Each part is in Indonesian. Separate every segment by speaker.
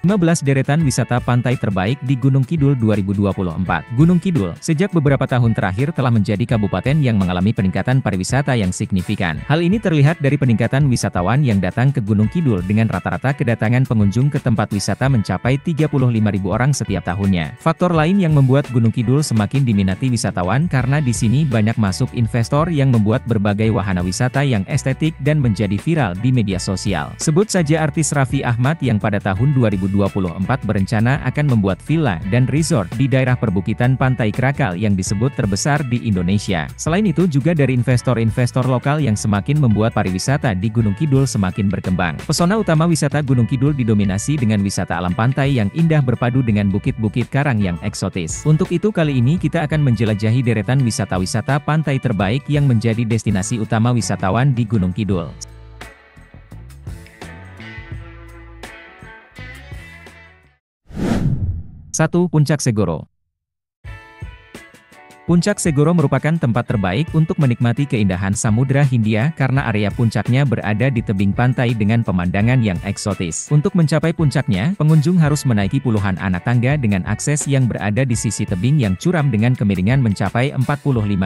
Speaker 1: 15 deretan wisata pantai terbaik di Gunung Kidul 2024. Gunung Kidul, sejak beberapa tahun terakhir telah menjadi kabupaten yang mengalami peningkatan pariwisata yang signifikan. Hal ini terlihat dari peningkatan wisatawan yang datang ke Gunung Kidul dengan rata-rata kedatangan pengunjung ke tempat wisata mencapai 35.000 orang setiap tahunnya. Faktor lain yang membuat Gunung Kidul semakin diminati wisatawan karena di sini banyak masuk investor yang membuat berbagai wahana wisata yang estetik dan menjadi viral di media sosial. Sebut saja artis Raffi Ahmad yang pada tahun 2024 berencana akan membuat villa dan resort di daerah perbukitan Pantai Krakal yang disebut terbesar di Indonesia. Selain itu juga dari investor-investor lokal yang semakin membuat pariwisata di Gunung Kidul semakin berkembang. Pesona utama wisata Gunung Kidul didominasi dengan wisata alam pantai yang indah berpadu dengan bukit-bukit karang yang eksotis. Untuk itu kali ini kita akan menjelajahi deretan wisata-wisata pantai terbaik yang menjadi destinasi utama wisatawan di Gunung Kidul. 1. Puncak Segoro. Puncak Segoro merupakan tempat terbaik untuk menikmati keindahan Samudra Hindia karena area puncaknya berada di tebing pantai dengan pemandangan yang eksotis. Untuk mencapai puncaknya, pengunjung harus menaiki puluhan anak tangga dengan akses yang berada di sisi tebing yang curam dengan kemiringan mencapai 45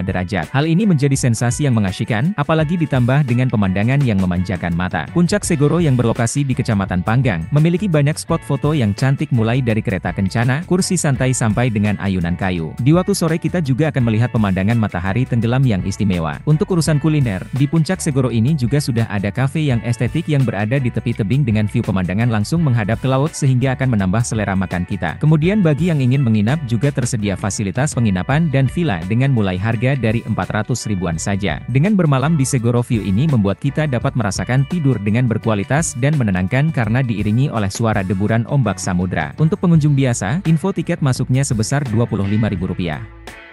Speaker 1: derajat. Hal ini menjadi sensasi yang mengasyikkan, apalagi ditambah dengan pemandangan yang memanjakan mata. Puncak Segoro yang berlokasi di Kecamatan Panggang, memiliki banyak spot foto yang cantik mulai dari kereta kencana, kursi santai sampai dengan ayunan kayu. Di waktu sore kita juga akan melihat pemandangan matahari tenggelam yang istimewa. Untuk urusan kuliner, di Puncak Segoro ini juga sudah ada kafe yang estetik yang berada di tepi tebing dengan view pemandangan langsung menghadap ke laut sehingga akan menambah selera makan kita. Kemudian bagi yang ingin menginap juga tersedia fasilitas penginapan dan villa dengan mulai harga dari 400 ribuan saja. Dengan bermalam di Segoro View ini membuat kita dapat merasakan tidur dengan berkualitas dan menenangkan karena diiringi oleh suara deburan ombak samudra. Untuk pengunjung biasa, info tiket masuknya sebesar Rp25.000.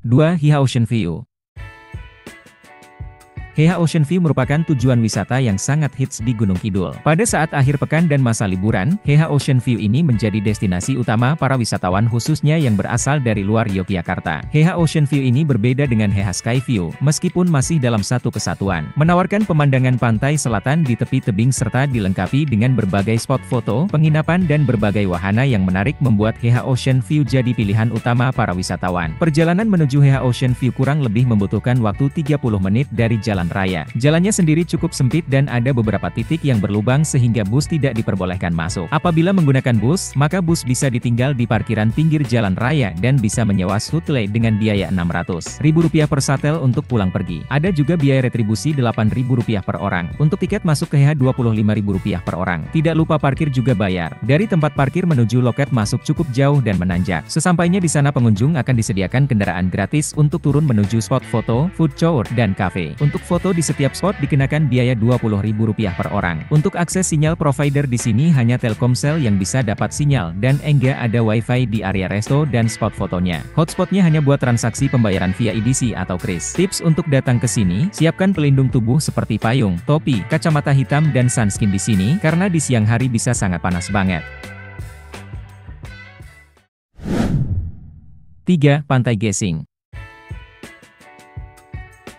Speaker 1: 2. Heha Ocean View. Heha Ocean View merupakan tujuan wisata yang sangat hits di Gunung Kidul. Pada saat akhir pekan dan masa liburan, Heha Ocean View ini menjadi destinasi utama para wisatawan khususnya yang berasal dari luar Yogyakarta. Heha Ocean View ini berbeda dengan Heha Sky View, meskipun masih dalam satu kesatuan. Menawarkan pemandangan pantai selatan di tepi tebing serta dilengkapi dengan berbagai spot foto, penginapan dan berbagai wahana yang menarik membuat Heha Ocean View jadi pilihan utama para wisatawan. Perjalanan menuju Heha Ocean View kurang lebih membutuhkan waktu 30 menit dari jalan raya. Jalannya sendiri cukup sempit dan ada beberapa titik yang berlubang sehingga bus tidak diperbolehkan masuk. Apabila menggunakan bus, maka bus bisa ditinggal di parkiran pinggir jalan raya dan bisa menyewa shuttle dengan biaya Rp600.000 per shuttle untuk pulang pergi. Ada juga biaya retribusi Rp8.000 per orang. Untuk tiket masuk ke Heha Rp25.000 per orang. Tidak lupa parkir juga bayar. Dari tempat parkir menuju loket masuk cukup jauh dan menanjak. Sesampainya di sana pengunjung akan disediakan kendaraan gratis untuk turun menuju spot foto, food tour, dan cafe. Untuk foto di setiap spot dikenakan biaya Rp20.000 per orang. Untuk akses sinyal provider di sini hanya Telkomsel yang bisa dapat sinyal dan enggak ada wifi di area resto dan spot fotonya. Hotspotnya hanya buat transaksi pembayaran via EDC atau kris. Tips untuk datang ke sini, siapkan pelindung tubuh seperti payung, topi, kacamata hitam dan sunscreen di sini karena di siang hari bisa sangat panas banget. 3. Pantai Gesing.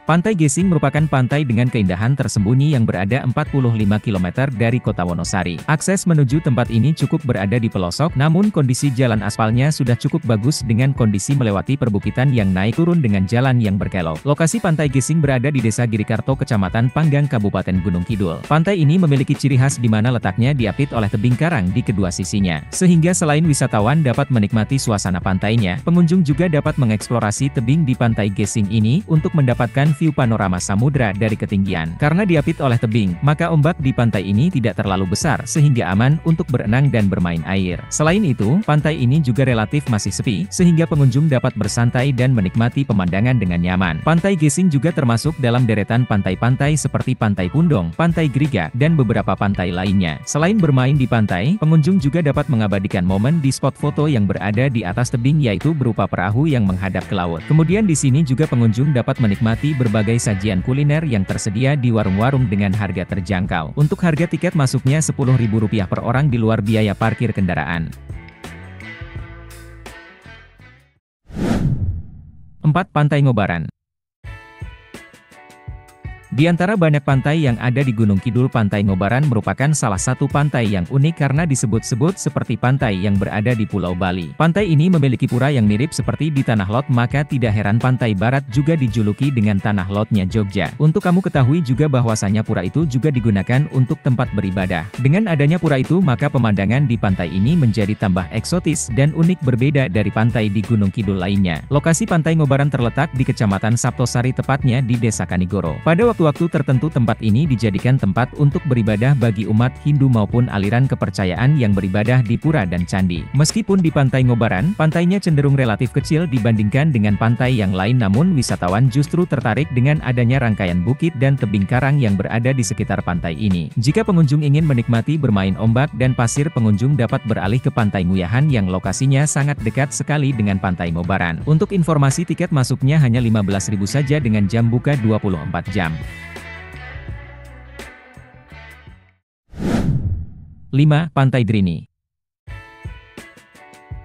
Speaker 1: Pantai Gesing merupakan pantai dengan keindahan tersembunyi yang berada 45 km dari kota Wonosari. Akses menuju tempat ini cukup berada di pelosok, namun kondisi jalan aspalnya sudah cukup bagus dengan kondisi melewati perbukitan yang naik turun dengan jalan yang berkelok. Lokasi Pantai Gesing berada di Desa Girikarto, Kecamatan Panggang, Kabupaten Gunung Kidul. Pantai ini memiliki ciri khas di mana letaknya diapit oleh tebing karang di kedua sisinya. Sehingga selain wisatawan dapat menikmati suasana pantainya, pengunjung juga dapat mengeksplorasi tebing di Pantai Gesing ini untuk mendapatkan view panorama samudra dari ketinggian. Karena diapit oleh tebing, maka ombak di pantai ini tidak terlalu besar sehingga aman untuk berenang dan bermain air. Selain itu, pantai ini juga relatif masih sepi, sehingga pengunjung dapat bersantai dan menikmati pemandangan dengan nyaman. Pantai Gesing juga termasuk dalam deretan pantai-pantai seperti Pantai Pundong, Pantai Griga, dan beberapa pantai lainnya. Selain bermain di pantai, pengunjung juga dapat mengabadikan momen di spot foto yang berada di atas tebing yaitu berupa perahu yang menghadap ke laut. Kemudian di sini juga pengunjung dapat menikmati berbagai sajian kuliner yang tersedia di warung-warung dengan harga terjangkau. Untuk harga tiket masuknya Rp10.000 per orang di luar biaya parkir kendaraan. 4. Pantai Ngobaran. Di antara banyak pantai yang ada di Gunung Kidul, Pantai Ngobaran merupakan salah satu pantai yang unik karena disebut-sebut seperti pantai yang berada di Pulau Bali. Pantai ini memiliki pura yang mirip seperti di Tanah Lot, maka tidak heran Pantai Barat juga dijuluki dengan Tanah Lotnya Jogja. Untuk kamu ketahui juga bahwasanya pura itu juga digunakan untuk tempat beribadah. Dengan adanya pura itu, maka pemandangan di pantai ini menjadi tambah eksotis dan unik berbeda dari pantai di Gunung Kidul lainnya. Lokasi Pantai Ngobaran terletak di Kecamatan Saptosari, tepatnya di Desa Kanigoro. Pada waktu tertentu tempat ini dijadikan tempat untuk beribadah bagi umat Hindu maupun aliran kepercayaan yang beribadah di pura dan candi. Meskipun di Pantai Ngobaran, pantainya cenderung relatif kecil dibandingkan dengan pantai yang lain, namun wisatawan justru tertarik dengan adanya rangkaian bukit dan tebing karang yang berada di sekitar pantai ini. Jika pengunjung ingin menikmati bermain ombak dan pasir, pengunjung dapat beralih ke Pantai Nguyahan yang lokasinya sangat dekat sekali dengan Pantai Ngobaran. Untuk informasi, tiket masuknya hanya 15.000 saja dengan jam buka 24 jam. 5. Pantai Drini.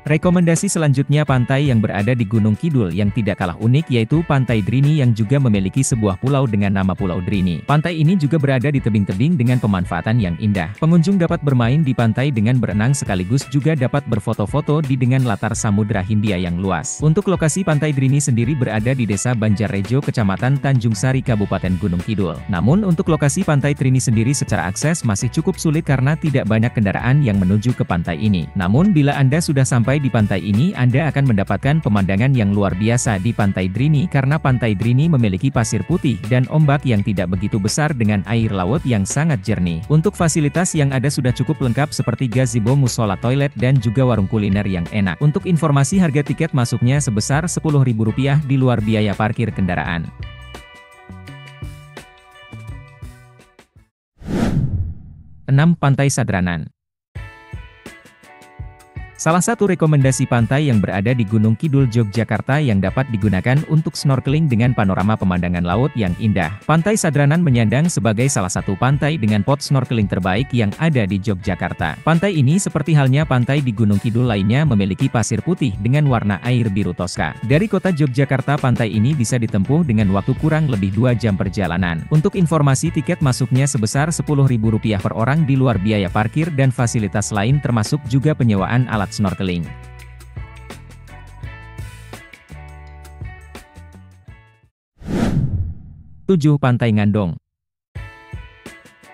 Speaker 1: Rekomendasi selanjutnya pantai yang berada di Gunung Kidul yang tidak kalah unik yaitu Pantai Drini yang juga memiliki sebuah pulau dengan nama Pulau Drini. Pantai ini juga berada di tebing-tebing dengan pemanfaatan yang indah. Pengunjung dapat bermain di pantai dengan berenang sekaligus juga dapat berfoto-foto dengan latar Samudra Hindia yang luas. Untuk lokasi Pantai Drini sendiri berada di Desa Banjarrejo, Kecamatan Tanjung Sari, Kabupaten Gunung Kidul. Namun untuk lokasi Pantai Drini sendiri secara akses masih cukup sulit karena tidak banyak kendaraan yang menuju ke pantai ini. Namun bila Anda sudah sampai di pantai ini, Anda akan mendapatkan pemandangan yang luar biasa di Pantai Drini karena Pantai Drini memiliki pasir putih dan ombak yang tidak begitu besar dengan air laut yang sangat jernih. Untuk fasilitas yang ada sudah cukup lengkap seperti gazebo, musola, toilet, dan juga warung kuliner yang enak. Untuk informasi, harga tiket masuknya sebesar Rp10.000 di luar biaya parkir kendaraan. 6. Pantai Sadranan. Salah satu rekomendasi pantai yang berada di Gunung Kidul, Yogyakarta yang dapat digunakan untuk snorkeling dengan panorama pemandangan laut yang indah. Pantai Sadranan menyandang sebagai salah satu pantai dengan spot snorkeling terbaik yang ada di Yogyakarta. Pantai ini seperti halnya pantai di Gunung Kidul lainnya memiliki pasir putih dengan warna air biru toska. Dari kota Yogyakarta, pantai ini bisa ditempuh dengan waktu kurang lebih 2 jam perjalanan. Untuk informasi, tiket masuknya sebesar Rp10.000 per orang di luar biaya parkir dan fasilitas lain termasuk juga penyewaan alat snorkeling. 7. Pantai Ngandong.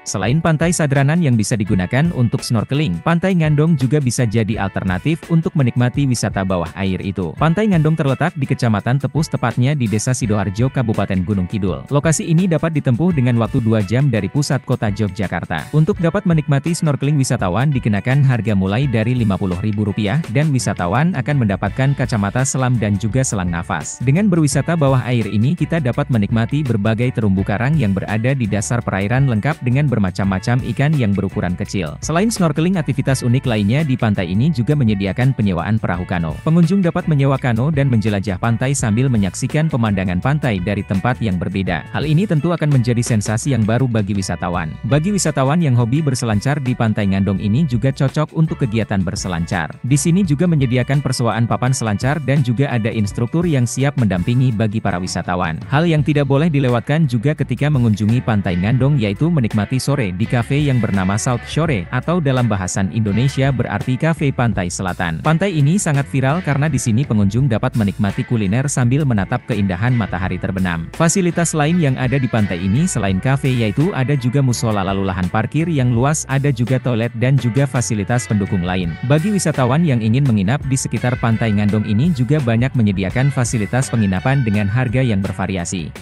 Speaker 1: Selain Pantai Sadranan yang bisa digunakan untuk snorkeling, Pantai Ngandong juga bisa jadi alternatif untuk menikmati wisata bawah air itu. Pantai Ngandong terletak di Kecamatan Tepus, tepatnya di Desa Sidoarjo, Kabupaten Gunung Kidul. Lokasi ini dapat ditempuh dengan waktu 2 jam dari pusat kota Yogyakarta. Untuk dapat menikmati snorkeling, wisatawan dikenakan harga mulai dari Rp50.000 dan wisatawan akan mendapatkan kacamata selam dan juga selang nafas. Dengan berwisata bawah air ini, kita dapat menikmati berbagai terumbu karang yang berada di dasar perairan lengkap dengan bermacam-macam ikan yang berukuran kecil. Selain snorkeling, aktivitas unik lainnya di pantai ini juga menyediakan penyewaan perahu kano. Pengunjung dapat menyewa kano dan menjelajah pantai sambil menyaksikan pemandangan pantai dari tempat yang berbeda. Hal ini tentu akan menjadi sensasi yang baru bagi wisatawan. Bagi wisatawan yang hobi berselancar, di Pantai Ngandong ini juga cocok untuk kegiatan berselancar. Di sini juga menyediakan persewaan papan selancar dan juga ada instruktur yang siap mendampingi bagi para wisatawan. Hal yang tidak boleh dilewatkan juga ketika mengunjungi Pantai Ngandong yaitu menikmati sore di kafe yang bernama South Shore, atau dalam bahasan Indonesia berarti kafe pantai selatan. Pantai ini sangat viral karena di sini pengunjung dapat menikmati kuliner sambil menatap keindahan matahari terbenam. Fasilitas lain yang ada di pantai ini selain kafe yaitu ada juga musola, lalu lahan parkir yang luas, ada juga toilet dan juga fasilitas pendukung lain. Bagi wisatawan yang ingin menginap di sekitar Pantai Ngandong ini juga banyak menyediakan fasilitas penginapan dengan harga yang bervariasi.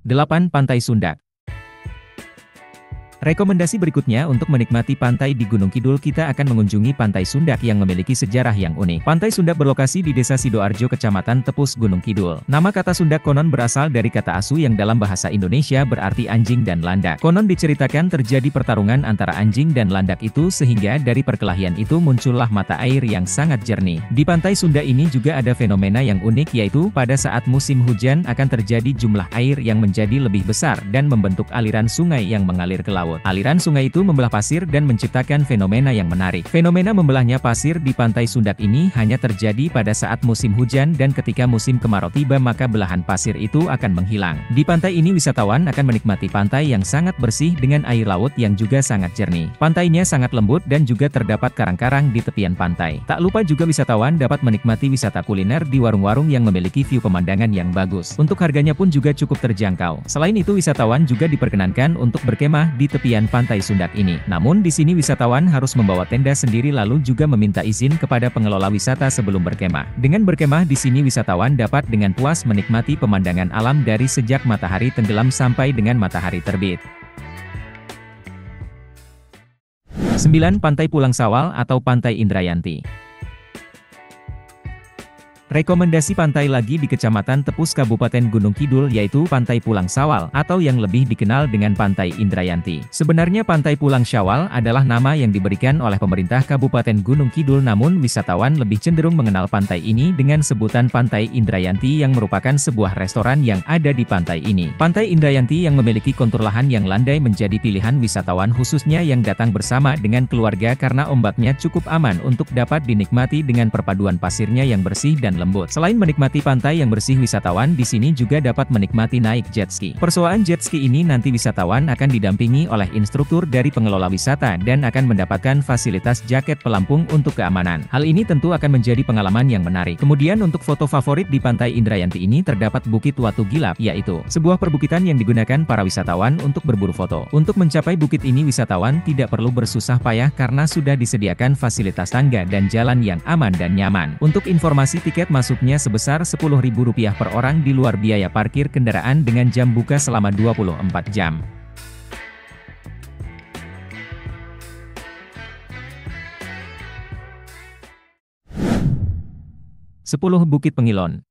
Speaker 1: 8. Pantai Sundak. Rekomendasi berikutnya untuk menikmati pantai di Gunung Kidul, kita akan mengunjungi Pantai Sundak yang memiliki sejarah yang unik. Pantai Sundak berlokasi di Desa Sidoarjo, Kecamatan Tepus, Gunung Kidul. Nama kata Sundak konon berasal dari kata asu yang dalam bahasa Indonesia berarti anjing dan landak. Konon diceritakan terjadi pertarungan antara anjing dan landak itu sehingga dari perkelahian itu muncullah mata air yang sangat jernih. Di Pantai Sundak ini juga ada fenomena yang unik yaitu pada saat musim hujan akan terjadi jumlah air yang menjadi lebih besar dan membentuk aliran sungai yang mengalir ke laut. laut. Aliran sungai itu membelah pasir dan menciptakan fenomena yang menarik. Fenomena membelahnya pasir di pantai Sundak ini hanya terjadi pada saat musim hujan dan ketika musim kemarau tiba maka belahan pasir itu akan menghilang. Di pantai ini wisatawan akan menikmati pantai yang sangat bersih dengan air laut yang juga sangat jernih. Pantainya sangat lembut dan juga terdapat karang-karang di tepian pantai. Tak lupa juga wisatawan dapat menikmati wisata kuliner di warung-warung yang memiliki view pemandangan yang bagus. Untuk harganya pun juga cukup terjangkau. Selain itu wisatawan juga diperkenankan untuk berkemah di tepian pantai Sundak ini. Namun di sini wisatawan harus membawa tenda sendiri lalu juga meminta izin kepada pengelola wisata sebelum berkemah. Dengan berkemah di sini wisatawan dapat dengan puas menikmati pemandangan alam dari sejak matahari tenggelam sampai dengan matahari terbit. 9. Pantai Pulang Sawal atau Pantai Indrayanti. Rekomendasi pantai lagi di Kecamatan Tepus Kabupaten Gunung Kidul yaitu Pantai Pulang Sawal atau yang lebih dikenal dengan Pantai Indrayanti. Sebenarnya Pantai Pulang Sawal adalah nama yang diberikan oleh pemerintah Kabupaten Gunung Kidul namun wisatawan lebih cenderung mengenal pantai ini dengan sebutan Pantai Indrayanti yang merupakan sebuah restoran yang ada di pantai ini. Pantai Indrayanti yang memiliki kontur lahan yang landai menjadi pilihan wisatawan khususnya yang datang bersama dengan keluarga karena ombaknya cukup aman untuk dapat dinikmati dengan perpaduan pasirnya yang bersih dan lembut. Selain menikmati pantai yang bersih wisatawan di sini juga dapat menikmati naik jet ski. Persoalan jet ski ini nanti wisatawan akan didampingi oleh instruktur dari pengelola wisata dan akan mendapatkan fasilitas jaket pelampung untuk keamanan. Hal ini tentu akan menjadi pengalaman yang menarik. Kemudian untuk foto favorit di Pantai Indrayanti ini terdapat Bukit Watu Gilap, yaitu sebuah perbukitan yang digunakan para wisatawan untuk berburu foto. Untuk mencapai bukit ini wisatawan tidak perlu bersusah payah karena sudah disediakan fasilitas tangga dan jalan yang aman dan nyaman. Untuk informasi tiket masuknya sebesar Rp10.000 per orang di luar biaya parkir kendaraan dengan jam buka selama 24 jam. 10. Bukit Pengilon.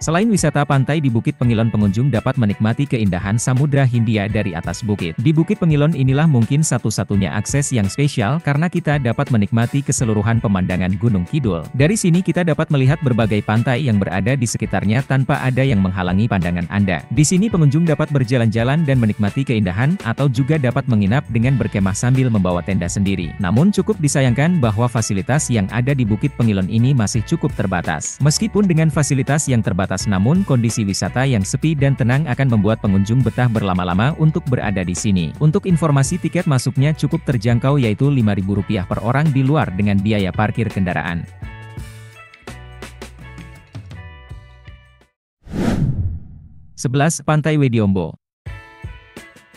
Speaker 1: Selain wisata pantai di Bukit Pengilon, pengunjung dapat menikmati keindahan Samudra Hindia dari atas bukit. Di Bukit Pengilon inilah mungkin satu-satunya akses yang spesial karena kita dapat menikmati keseluruhan pemandangan Gunung Kidul. Dari sini kita dapat melihat berbagai pantai yang berada di sekitarnya tanpa ada yang menghalangi pandangan Anda. Di sini pengunjung dapat berjalan-jalan dan menikmati keindahan atau juga dapat menginap dengan berkemah sambil membawa tenda sendiri. Namun cukup disayangkan bahwa fasilitas yang ada di Bukit Pengilon ini masih cukup terbatas. Meskipun dengan fasilitas yang terbatas namun kondisi wisata yang sepi dan tenang akan membuat pengunjung betah berlama-lama untuk berada di sini. Untuk informasi tiket masuknya cukup terjangkau yaitu Rp5.000 per orang di luar dengan biaya parkir kendaraan. 11. Pantai Wediombo.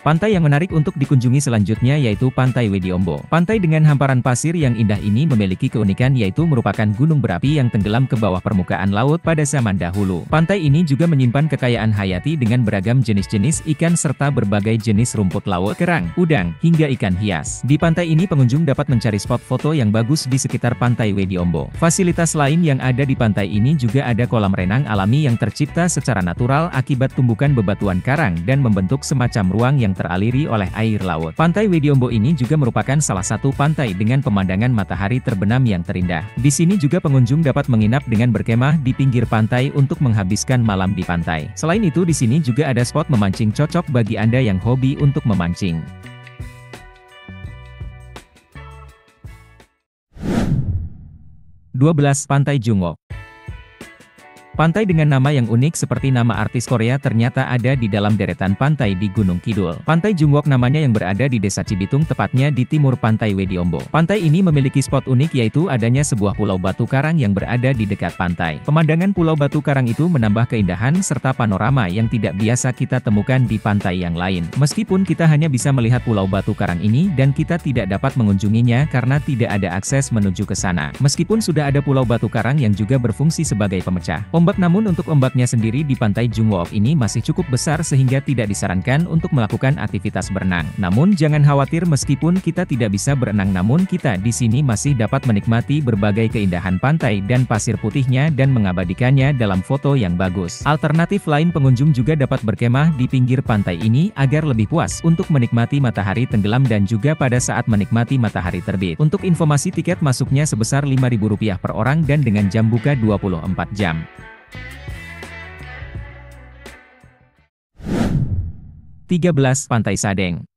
Speaker 1: Pantai yang menarik untuk dikunjungi selanjutnya yaitu Pantai Wediombo. Pantai dengan hamparan pasir yang indah ini memiliki keunikan yaitu merupakan gunung berapi yang tenggelam ke bawah permukaan laut pada zaman dahulu. Pantai ini juga menyimpan kekayaan hayati dengan beragam jenis-jenis ikan serta berbagai jenis rumput laut, kerang, udang, hingga ikan hias. Di pantai ini pengunjung dapat mencari spot foto yang bagus di sekitar Pantai Wediombo. Fasilitas lain yang ada di pantai ini juga ada kolam renang alami yang tercipta secara natural akibat tumbukan bebatuan karang dan membentuk semacam ruang yang teraliri oleh air laut. Pantai Wediombo ini juga merupakan salah satu pantai dengan pemandangan matahari terbenam yang terindah. Di sini juga pengunjung dapat menginap dengan berkemah di pinggir pantai untuk menghabiskan malam di pantai. Selain itu di sini juga ada spot memancing cocok bagi Anda yang hobi untuk memancing. 12. Pantai Jungwok. Pantai dengan nama yang unik seperti nama artis Korea ternyata ada di dalam deretan pantai di Gunung Kidul. Pantai Jungwok namanya yang berada di Desa Cibitung tepatnya di timur Pantai Wediombo. Pantai ini memiliki spot unik yaitu adanya sebuah pulau batu karang yang berada di dekat pantai. Pemandangan pulau batu karang itu menambah keindahan serta panorama yang tidak biasa kita temukan di pantai yang lain. Meskipun kita hanya bisa melihat pulau batu karang ini dan kita tidak dapat mengunjunginya karena tidak ada akses menuju ke sana. Meskipun sudah ada pulau batu karang yang juga berfungsi sebagai pemecah ombak, namun untuk ombaknya sendiri di Pantai Jungwok ini masih cukup besar sehingga tidak disarankan untuk melakukan aktivitas berenang. Namun jangan khawatir, meskipun kita tidak bisa berenang namun kita di sini masih dapat menikmati berbagai keindahan pantai dan pasir putihnya dan mengabadikannya dalam foto yang bagus. Alternatif lain, pengunjung juga dapat berkemah di pinggir pantai ini agar lebih puas untuk menikmati matahari tenggelam dan juga pada saat menikmati matahari terbit. Untuk informasi tiket masuknya sebesar Rp5.000 per orang dan dengan jam buka 24 jam. 13. Pantai Sadeng.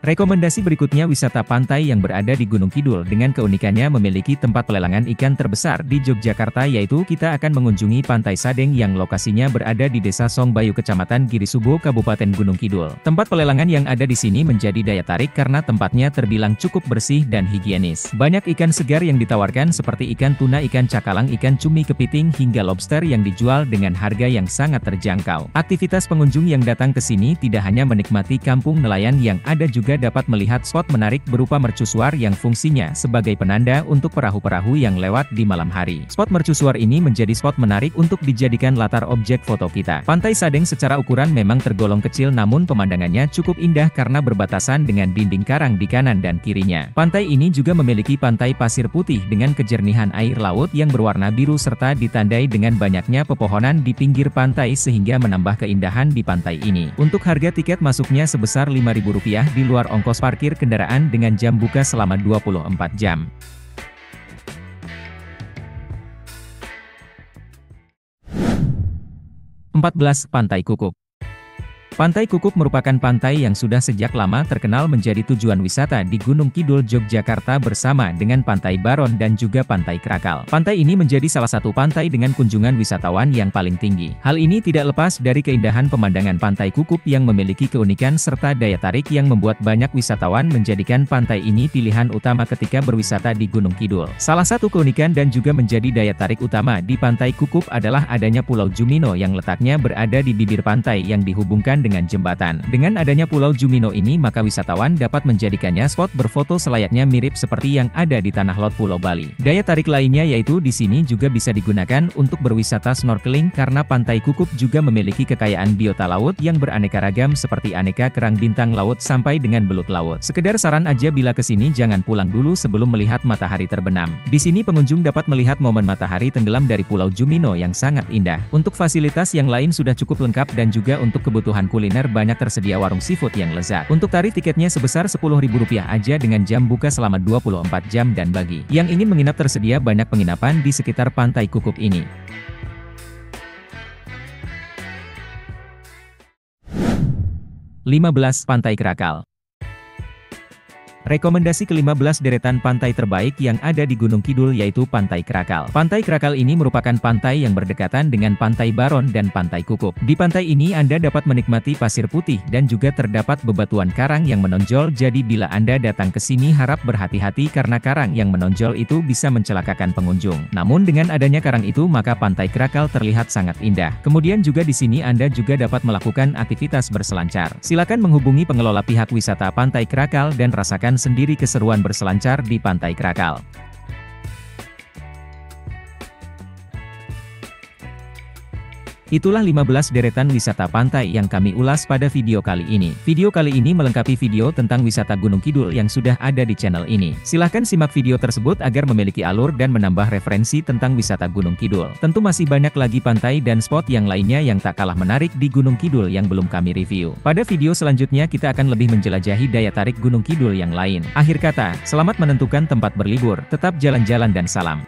Speaker 1: Rekomendasi berikutnya wisata pantai yang berada di Gunung Kidul dengan keunikannya memiliki tempat pelelangan ikan terbesar di Yogyakarta, yaitu kita akan mengunjungi Pantai Sadeng yang lokasinya berada di Desa Songbayu Kecamatan Girisubo Kabupaten Gunung Kidul. Tempat pelelangan yang ada di sini menjadi daya tarik karena tempatnya terbilang cukup bersih dan higienis. Banyak ikan segar yang ditawarkan seperti ikan tuna, ikan cakalang, ikan cumi, kepiting, hingga lobster yang dijual dengan harga yang sangat terjangkau. Aktivitas pengunjung yang datang ke sini tidak hanya menikmati kampung nelayan yang ada, juga dapat melihat spot menarik berupa mercusuar yang fungsinya sebagai penanda untuk perahu-perahu yang lewat di malam hari. Spot mercusuar ini menjadi spot menarik untuk dijadikan latar objek foto kita. Pantai Sadeng secara ukuran memang tergolong kecil, namun pemandangannya cukup indah karena berbatasan dengan dinding karang di kanan dan kirinya. Pantai ini juga memiliki pantai pasir putih dengan kejernihan air laut yang berwarna biru serta ditandai dengan banyaknya pepohonan di pinggir pantai sehingga menambah keindahan di pantai ini. Untuk harga tiket masuknya sebesar Rp5.000 di luar ongkos parkir kendaraan dengan jam buka selama 24 jam. 14. Pantai Kukup. Pantai Kukup merupakan pantai yang sudah sejak lama terkenal menjadi tujuan wisata di Gunung Kidul, Yogyakarta bersama dengan Pantai Baron dan juga Pantai Krakal. Pantai ini menjadi salah satu pantai dengan kunjungan wisatawan yang paling tinggi. Hal ini tidak lepas dari keindahan pemandangan Pantai Kukup yang memiliki keunikan serta daya tarik yang membuat banyak wisatawan menjadikan pantai ini pilihan utama ketika berwisata di Gunung Kidul. Salah satu keunikan dan juga menjadi daya tarik utama di Pantai Kukup adalah adanya Pulau Jumino yang letaknya berada di bibir pantai yang dihubungkan dengan jembatan. Dengan adanya Pulau Jumino ini, maka wisatawan dapat menjadikannya spot berfoto selayaknya mirip seperti yang ada di Tanah Lot Pulau Bali. Daya tarik lainnya yaitu di sini juga bisa digunakan untuk berwisata snorkeling karena Pantai Kukup juga memiliki kekayaan biota laut yang beraneka ragam seperti aneka kerang bintang laut sampai dengan belut laut. Sekedar saran aja, bila kesini jangan pulang dulu sebelum melihat matahari terbenam. Di sini pengunjung dapat melihat momen matahari tenggelam dari Pulau Jumino yang sangat indah. Untuk fasilitas yang lain sudah cukup lengkap dan juga untuk kebutuhan kuliner banyak tersedia warung seafood yang lezat. Untuk tarif tiketnya sebesar Rp10.000 aja dengan jam buka selama 24 jam, dan bagi yang ingin menginap tersedia banyak penginapan di sekitar Pantai Kukup ini. 15. Pantai Krakal. Rekomendasi ke-15 deretan pantai terbaik yang ada di Gunung Kidul yaitu Pantai Krakal. Pantai Krakal ini merupakan pantai yang berdekatan dengan Pantai Baron dan Pantai Kukup. Di pantai ini Anda dapat menikmati pasir putih dan juga terdapat bebatuan karang yang menonjol, jadi bila Anda datang ke sini harap berhati-hati karena karang yang menonjol itu bisa mencelakakan pengunjung. Namun dengan adanya karang itu maka Pantai Krakal terlihat sangat indah. Kemudian juga di sini Anda juga dapat melakukan aktivitas berselancar. Silakan menghubungi pengelola pihak wisata Pantai Krakal dan rasakan sendiri keseruan berselancar di Pantai Krakal. Itulah 15 deretan wisata pantai yang kami ulas pada video kali ini. Video kali ini melengkapi video tentang wisata Gunung Kidul yang sudah ada di channel ini. Silahkan simak video tersebut agar memiliki alur dan menambah referensi tentang wisata Gunung Kidul. Tentu masih banyak lagi pantai dan spot yang lainnya yang tak kalah menarik di Gunung Kidul yang belum kami review. Pada video selanjutnya kita akan lebih menjelajahi daya tarik Gunung Kidul yang lain. Akhir kata, selamat menentukan tempat berlibur, tetap jalan-jalan dan salam.